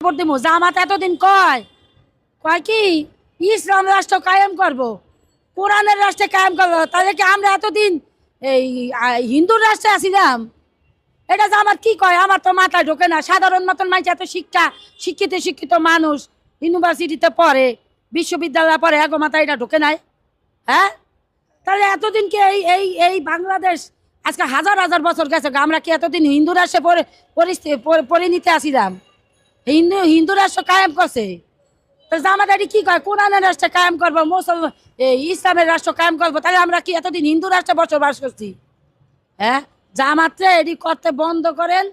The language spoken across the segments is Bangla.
ভোট দিব। জামাত এতদিন কয় কয় কি ইসলাম রাষ্ট্র কায়েম করব, কোরআনের রাষ্ট্রে কায়েম করবো। তাহলে কি আমরা এতদিন এই হিন্দুর রাষ্ট্রে আসিলাম? এটা জামাত কি কয় আমার তো মাথায় ঢোকে না। সাধারণ মতন মানুষ এত শিক্ষিত মানুষ ইউনিভার্সিটিতে পড়ে, বিশ্ববিদ্যালয়ে পড়ে, এগো মাথায় এটা ঢোকে নাই? হ্যাঁ, তাহলে এতদিন কি এই এই এই বাংলাদেশ আজকে হাজার হাজার বছর গেছে, আমরা কি এতদিন হিন্দু রাষ্ট্রে পরিণীতে আসিলাম? হিন্দু রাষ্ট্র কায়েম করছে। তো জামাত এটি কি কয় কোরআনের রাষ্ট্রে কায়েম করবো, ইসলামের রাষ্ট্র কায়েম করবো। তাহলে আমরা কি এতদিন হিন্দু রাষ্ট্রে বসবাস করছি? হ্যাঁ, জামাতে এটি করতে বন্ধ করেন।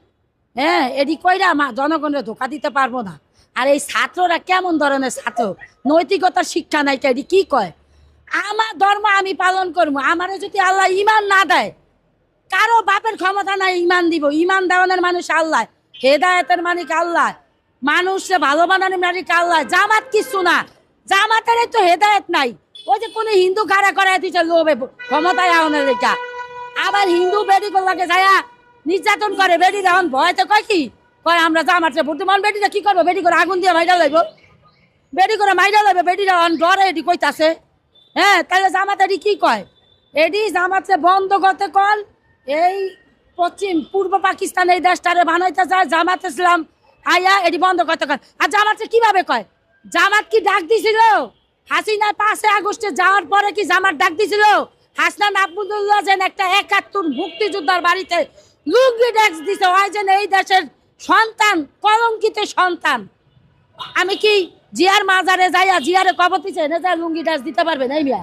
হ্যাঁ, এটি কইরা জনগণের ধোকা দিতে পারবো না। আর এই ছাত্ররা কেমন ধরনের ছাত্র, নৈতিকতার শিক্ষা নাই। এটি কি কয় আমার ধর্ম আমি পালন করবো, আমারে যদি আল্লাহ ইমান না দেয়, কারো বাপের ক্ষমতা নাই ইমান দিব। ইমান দেওয়ানোর মানুষ আল্লাহ, হেদায়েতের মালিক আল্লাহ, মানুষে ভালো বানানোর মালিক আল্লাহ। জামাত কিছু না, জামাতের তো হেদায়েত নাই। ওই যে কোনো হিন্দু খাড়া করাই দিচ্ছে লোভে ক্ষমতায় আওয়ানোর লেখা। আবার হিন্দু বেডি লাগে যায়া নির্যাতন করে। বেডি এখন ভয়তে কয় কি কয় আমরা জামাতে ভোট দিব। বেডিটা কি করবো? বেডি করে আগুন দিয়ে মাইরা লাগবো, বেডি করে মাইরা লাগবে। বেডিটা ডরে এটি কইতাছে। হ্যাঁ, তাহলে জামাত এটি কি কয়? এটি জামাতে বন্ধ করতে কল। এই পূর্ব পাকিস্তান এই দেশটারে বানাইতে চায় জামাত ইসলাম আয়া, এটি বন্ধ করতে কল। আর জামাতে কিভাবে কয়? জামাত কি ডাক দিছিল হাসিনা 5 আগস্টে যাওয়ার পরে? কি জামাত ডাক দিছিল হাসনান আবদুল্লাহ যেন একটা 71 মুক্তিযোদ্ধার বাড়িতে লুঙ্গি ড্যাক্স দিছে? ওই যেন এই দেশের সন্তান, কলঙ্কিত সন্তান। আমি কি জিয়ার মাজারে যাইয়া জিয়ারে কবর দিছে না যা লুঙ্গি ড্যাক্স দিতে পারবে না? এই মিয়া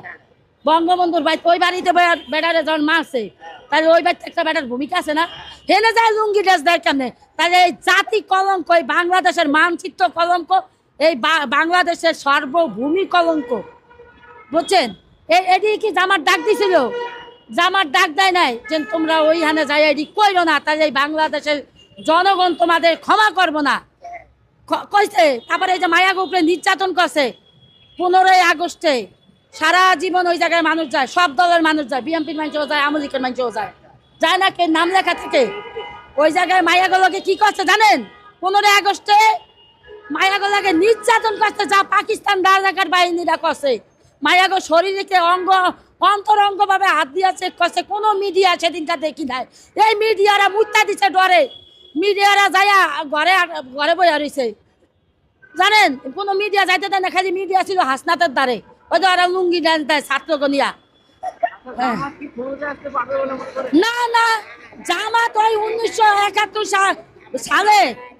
বঙ্গবন্ধুর বাড়ি, ওই বাড়িতে বেড়ারে যখন মারছে, তাহলে ওই বাড়িতে একটা বেটার ভূমিকা আছে না? হেনে যায় লুঙ্গি ড্রেস দেয় কেমনে? তাহলে এই জাতি কলঙ্ক, এই বাংলাদেশের মানচিত্র কলঙ্ক, এই বাংলাদেশের সর্বভূমি কলঙ্ক, বুঝছেন? এটি কি জামার ডাক দিছিল? জামার ডাক দেয় নাই যে তোমরা ওইখানে যাই এটি কইরো না, তাহলে এই বাংলাদেশের জনগণ তোমাদের ক্ষমা করবো না কইছে। তারপরে এই যে মায়াগো উপরে নির্যাতন করছে 15ই আগস্টে, সারা জীবন ওই জায়গায় মানুষ যায়, সব দলের মানুষ যায়, বিএনপির মানুষও যায়, আওয়ামী লীগের মানুষও যায়, যায় না? কে নাম লেখা থাকে ওই জায়গায়। মায়াগুলোকে কি করছে জানেন? 15ই আগস্টে মায়াগুলোকে নির্যাতন করছে, যা পাকিস্তান রাজাকার বাহিনীরা করছে। মায়াগো শরীরকে অন্তরঙ্গ ভাবে হাত দিয়া চেক করছে। কোনো মিডিয়া সেদিনটা দেখি নাই। এই মিডিয়ারা মুত্তা দিচ্ছে ডরে, মিডিয়ারা যাইয়া ঘরে ঘরে বইয়া রয়েছে, জানেন? কোনো মিডিয়া যাইতে দেয় না। খালি মিডিয়া ছিল হাসনাতের দ্বারে, ওই তো ওরা লুঙ্গি ডান্স দেয় ছাত্রকে নিয়া। না না, জামাত ওই 1971 সালে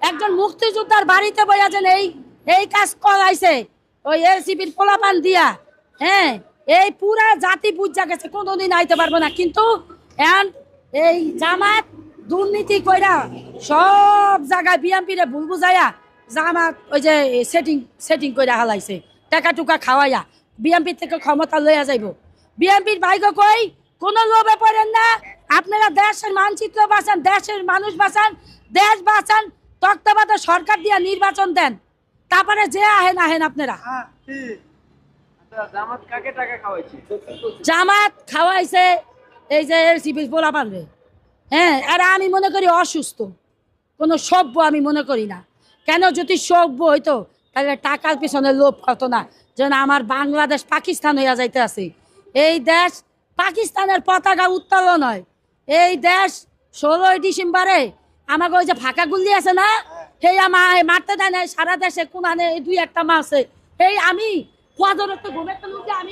একজন মুক্তিযোদ্ধার বাড়িতে বইয়াছেন এই কাজ করাইছে, ওই এলসিবির পোলাপান দিয়া। হ্যাঁ, এই পুরা জাতি বুঝা গেছে, কোনোদিন আইতে পারবো না। কিন্তু এই জামাত দুর্নীতি কইরা সব জায়গায় বিএনপিরে ভুল বুঝাইয়া জামাত ওই যে সেটিং কইরা হালাইছে, টাকা টুকা খাওয়াইয়া বিএনপি থেকে ক্ষমতা লইয়া যাইব। বিএনপির ভাইগো কই কোনো লোভে পড়েন না। আপনারা দেশের মানচিত্র বাঁচান, দেশের মানুষ বাঁচান, দেশ বাঁচান, তত্ত্বাবধায়ক সরকার দিয়া নির্বাচন দেন, তারপরে যে আহেন আপনারা। জামাত খাওয়াইছে এই যে এলসিবি পোলাপান রে। হ্যাঁ, এরা আমি মনে করি অসুস্থ, কোনো সভ্য আমি মনে করি না। কেন? যদি সভ্য হইতো তাহলে টাকার পিছনে লোভ করতো না। যেন আমার বাংলাদেশ পাকিস্তান হইয়া যাইতে আছে। এই দেশ পাকিস্তানের পতাকা উত্তোলন হয়। এই দেশ 16ই ডিসেম্বরে আমাকে ওই যে ফাঁকা গুল্লি আছে না, সেই মারতে দেয় না সারা দেশে। কোনানে 2-1 মাসে এই আমি ঘুমের আমি